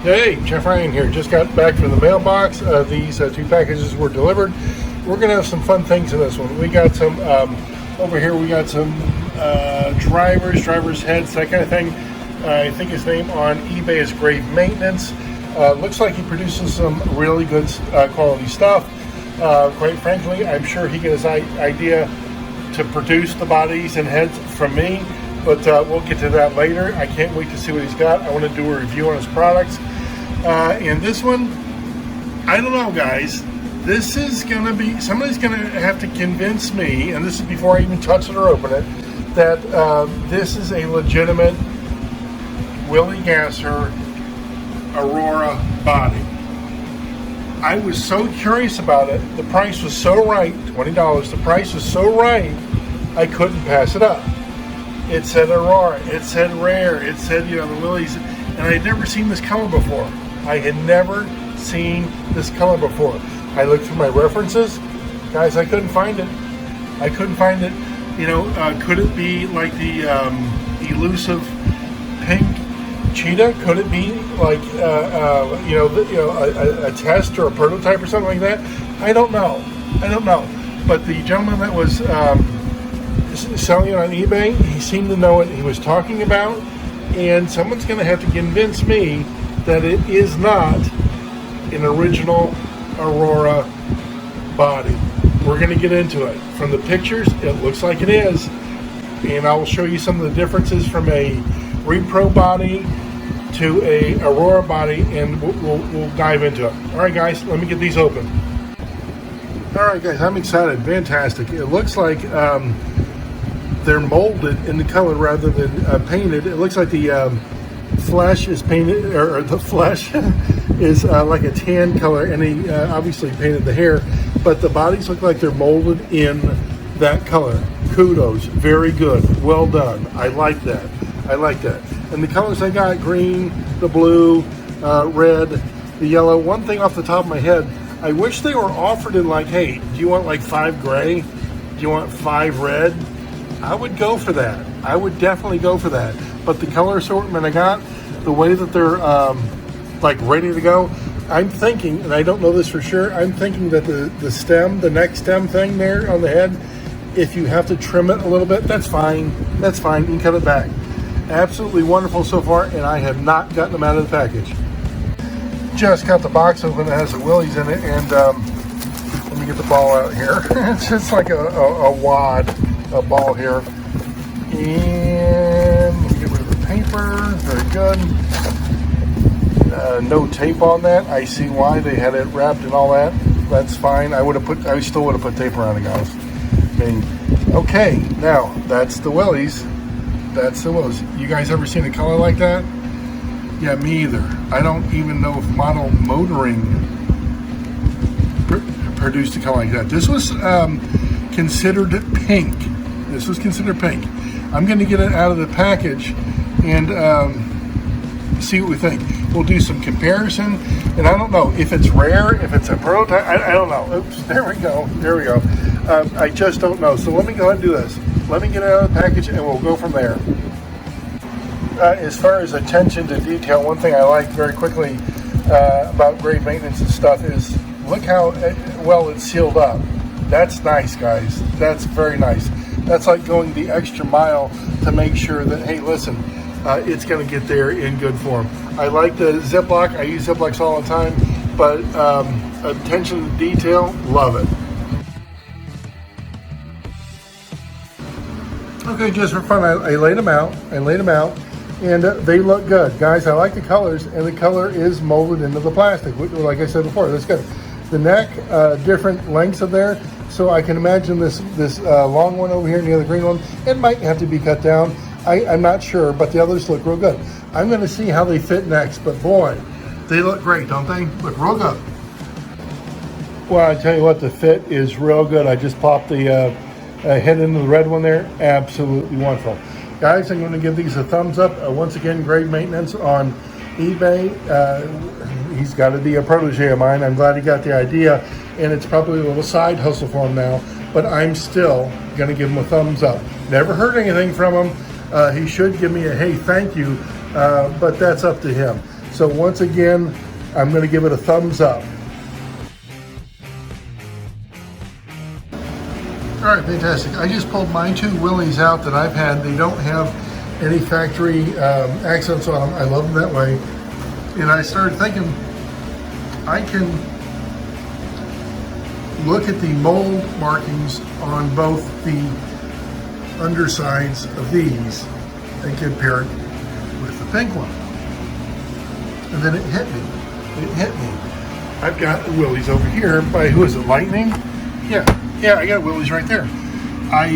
Hey, Jeff Ryan here. Just got back from the mailbox. These two packages were delivered. We're going to have some fun things in this one. We got some, over here we got some driver's heads, that kind of thing. I think his name on eBay is Grave Maintenance. Looks like he produces some really good quality stuff. Quite frankly, I'm sure he got his idea to produce the bodies and heads from me, but we'll get to that later. I can't wait to see what he's got. I want to do a review on his products. And this one, I don't know, guys. This is going to be, somebody's going to have to convince me, and this is before I even touch it or open it, that this is a legitimate Willy Gasser Aurora body. I was so curious about it. The price was so right, $20. The price was so right, I couldn't pass it up. It said Aurora, it said rare, it said, the Willys, and I had never seen this color before. I had never seen this color before. I looked through my references. Guys, I couldn't find it. I couldn't find it. Could it be like the elusive pink cheetah? Could it be like, a test or a prototype or something like that? I don't know. But the gentleman that was selling it on eBay, he seemed to know what he was talking about, and someone's going to have to convince me that it is not an original Aurora body. We're going to get into it. From the pictures, it looks like it is, and I will show you some of the differences from a repro body to a Aurora body, and we'll dive into it. All right, guys, let me get these open. All right, guys, I'm excited. Fantastic. It looks like they're molded in the color rather than painted. It looks like the flesh is painted, or the flesh is like a tan color, and he obviously painted the hair, but the bodies look like they're molded in that color. Kudos, very good, well done. I like that. And the colors I got: green, the blue, red, the yellow. One thing off the top of my head, I wish they were offered in like, hey, do you want like 5 gray? Do you want 5 red? I would go for that. I would definitely go for that. But the color assortment I got, the way that they're like ready to go, I'm thinking, and I don't know this for sure, I'm thinking that the stem, the neck stem thing there on the head, if you have to trim it a little bit, that's fine. That's fine. You can cut it back. Absolutely wonderful so far, and I have not gotten them out of the package. Just got the box open. It has the Willys in it, and let me get the ball out here. It's just like a wad, a ball here. And let me get rid of the paper. Very good. No tape on that. I see why they had it wrapped and all that. That's fine. I still would have put tape around it, guys. Okay, now that's the Willys. That's the Willys. You guys ever seen a color like that? Yeah, me either. I don't even know if Model Motoring produced a color like that. This was considered pink. I'm going to get it out of the package and see what we think. We'll do some comparison, and I don't know if it's rare, if it's a prototype. I don't know. Oops, there we go. I just don't know. So let me go ahead and do this. Let me get it out of the package, and we'll go from there. As far as attention to detail, one thing I like very quickly about Grave Maintenance and stuff is look how well it's sealed up. That's nice, guys. That's very nice. That's like going the extra mile to make sure that, hey, listen, it's going to get there in good form. I like the Ziploc. I use Ziplocs all the time, but attention to detail, love it. Okay, just for fun, I laid them out. And they look good. Guys, I like the colors, and the color is molded into the plastic. Like I said before, that's good. The neck, different lengths of there. So I can imagine this long one over here and the other green one, it might have to be cut down. I'm not sure, but the others look real good. I'm going to see how they fit next, but boy, they look great, don't they? Look real good. Well, I tell you what, the fit is real good. I just popped the head into the red one there. Absolutely wonderful. Guys, I'm going to give these a thumbs up. Once again, Grave Maintenance on eBay. He's got to be a protege of mine. I'm glad he got the idea, and it's probably a little side hustle for him now, but I'm still going to give him a thumbs up. Never heard anything from him. He should give me a hey, thank you, but that's up to him. So once again, I'm going to give it a thumbs up. All right, fantastic. I just pulled my two Willys out that I've had. They don't have any factory accents on them. I love them that way. And I started thinking, I can look at the mold markings on both the undersides of these and compare it with the pink one. And then it hit me. It hit me. I've got Willys over here by, who is it, Lightning? Yeah, I got Willys right there. I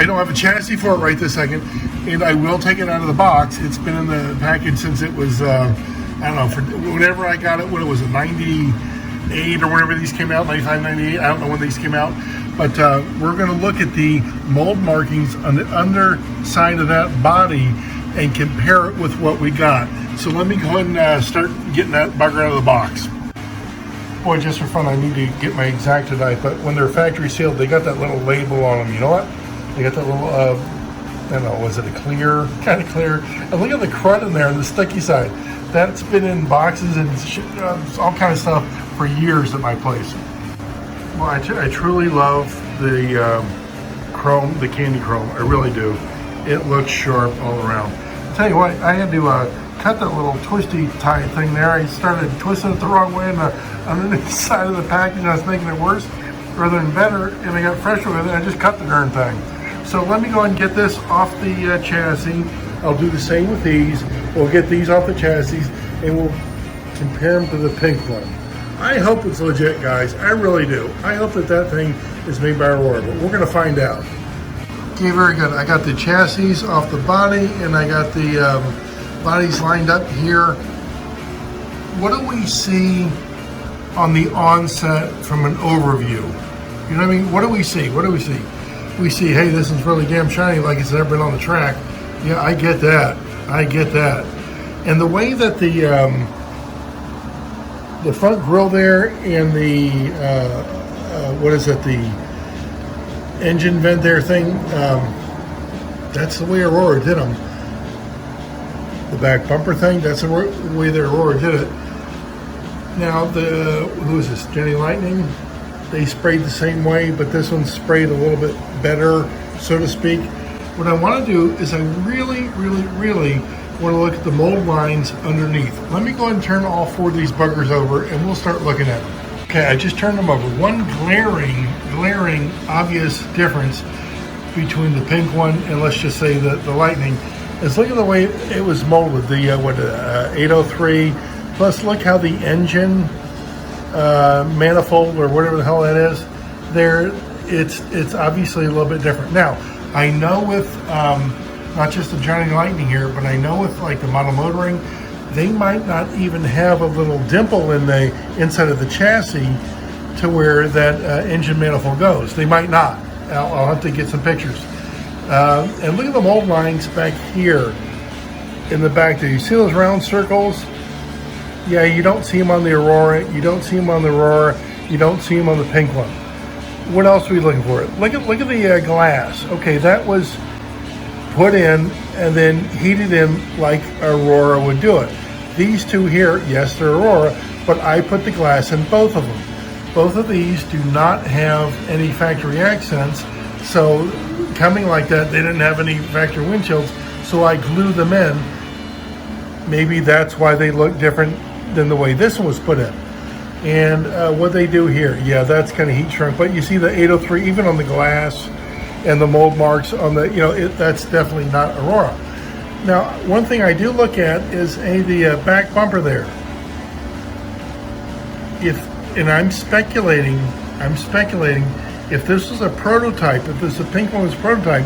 don't have a chassis for it right this second, and I will take it out of the box. It's been in the package since it was, I don't know, for whenever I got it, when it was a 98 or whenever these came out, 95, 98, I don't know when these came out. But we're going to look at the mold markings on the underside of that body and compare it with what we got. So let me go ahead and start getting that bugger out of the box. Boy, just for fun, I need to get my X-Acto knife, but when they're factory sealed, they got that little label on them. You know what? They got that little, I don't know, was it a clear? Kind of clear. And look at the crud in there on the sticky side. That's been in boxes and all kind of stuff for years at my place. Well, I truly love the chrome, the candy chrome. I really do. It looks sharp all around. I'll tell you what, I had to cut that little twisty tie thing there. I started twisting it the wrong way underneath the side of the package. I was making it worse rather than better, and I got fresher with it. I just cut the darn thing. So let me go ahead and get this off the chassis. I'll do the same with these. We'll get these off the chassis, and we'll compare them to the pink one. I hope it's legit, guys. I really do. I hope that thing is made by Aurora, but we're going to find out. Okay, very good. I got the chassis off the body, and I got the bodies lined up here. What do we see on the onset from an overview? You know what I mean? What do we see? What do we see? We see, hey, this is really damn shiny, like it's never been on the track. Yeah, I get that. I get that. And the way that the front grille there and the what is it, the engine vent there thing, that's the way Aurora did them. The back bumper thing, that's the way that Aurora did it. Now, who is this, Jenny Lightning? They sprayed the same way, but this one's sprayed a little bit better, so to speak. What I want to do is I really want to look at the mold lines underneath. Let me go ahead and turn all four of these buggers over, and we'll start looking at them. Okay, I just turned them over. One glaring, obvious difference between the pink one and let's just say the Lightning is look at the way it was molded. The 803. Plus, look how the engine manifold or whatever the hell that is. There, it's obviously a little bit different. Now, I know with not just the Johnny Lightning here, but I know with like the model motoring, they might not even have a little dimple in the inside of the chassis to where that engine manifold goes. They might not. I'll have to get some pictures. And look at the mold lines back here in the back there. You see those round circles? Yeah, you don't see them on the Aurora. You don't see them on the Aurora. You don't see them on the pink one. What else are we looking for? Look at the glass. Okay, that was put in and then heated in like Aurora would do it. These two here, yes, they're Aurora, but I put the glass in both of them. Both of these do not have any factory accents, so coming like that, they didn't have any factory windshields, so I glued them in. Maybe that's why they look different than the way this one was put in. And what they do here, yeah, that's kind of heat shrunk, but you see the 803 even on the glass and the mold marks on the, that's definitely not Aurora. Now, one thing I do look at is the back bumper there. And I'm speculating, if this was a prototype, if this is a pink one was a prototype,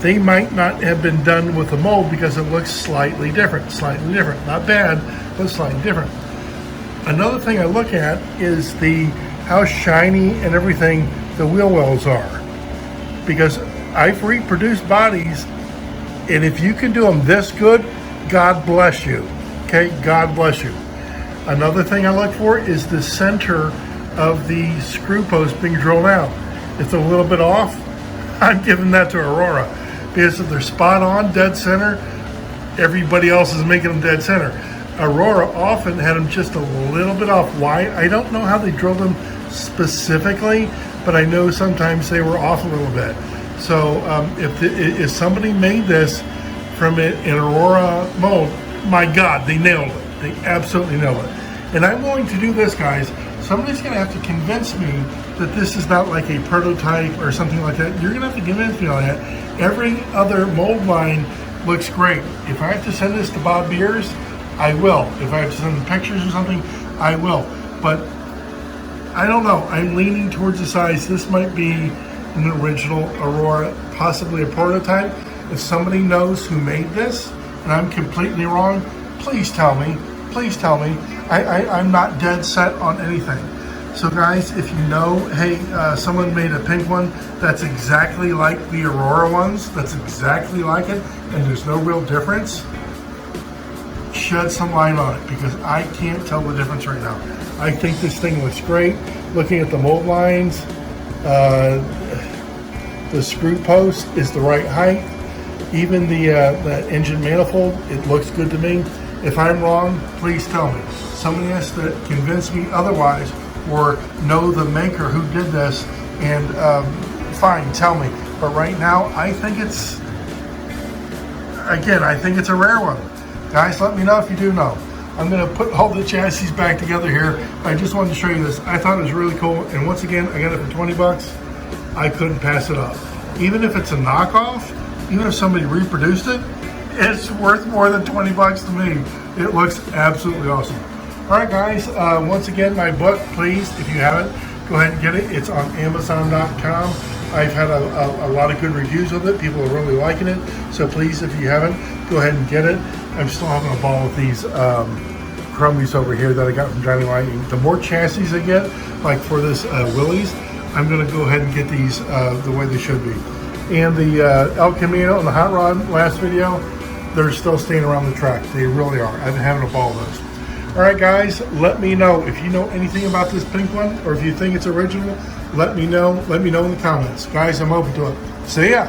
they might not have been done with the mold because it looks slightly different. Not bad, but slightly different. Another thing I look at is how shiny and everything the wheel wells are. Because I've reproduced bodies, and if you can do them this good, God bless you. Okay, God bless you. Another thing I look for is the center of the screw post being drilled out. If it's a little bit off, I'm giving that to Aurora. Because if they're spot on, dead center, everybody else is making them dead center. Aurora often had them just a little bit off. Why? I don't know how they drilled them specifically, but I know sometimes they were off a little bit. So if somebody made this from an Aurora mold, my God, they nailed it. They absolutely nailed it. And I'm willing to do this, guys. Somebody's going to have to convince me that this is not like a prototype or something like that. You're going to have to convince me on that. Every other mold line looks great. If I have to send this to Bob Beers, I will. If I have to send them pictures or something, I will. But I don't know. I'm leaning towards the size. This might be an original Aurora, possibly a prototype. If somebody knows who made this and I'm completely wrong, please tell me. Please tell me. I'm not dead set on anything. So guys, if you know, hey, someone made a pink one that's exactly like the Aurora ones, that's exactly like it, and there's no real difference, shed some light on it, because I can't tell the difference right now. I think this thing looks great. Looking at the mold lines, the screw post is the right height. Even the engine manifold, it looks good to me. If I'm wrong, please tell me. Somebody has to convince me otherwise, or know the maker who did this, and fine, tell me. But right now, I think it's, again, I think it's a rare one. Guys, let me know if you do know. I'm gonna put all the chassis back together here. I just wanted to show you this. I thought it was really cool, and once again, I got it for 20 bucks. I couldn't pass it up. Even if it's a knockoff, even if somebody reproduced it, it's worth more than 20 bucks to me. It looks absolutely awesome. All right, guys, once again, my book, please, if you haven't, go ahead and get it. It's on Amazon.com. I've had a lot of good reviews of it. People are really liking it. So please, if you haven't, go ahead and get it. I'm still having a ball with these Chromies over here that I got from Johnny Lightning. The more chassis I get, like for this Willys, I'm going to go ahead and get these the way they should be. And the El Camino and the Hot Rod last video, they're still staying around the track. They really are. I've been having a ball with those. All right, guys, let me know if you know anything about this pink one, or if you think it's original. Let me know. Let me know in the comments. Guys, I'm open to it. See ya.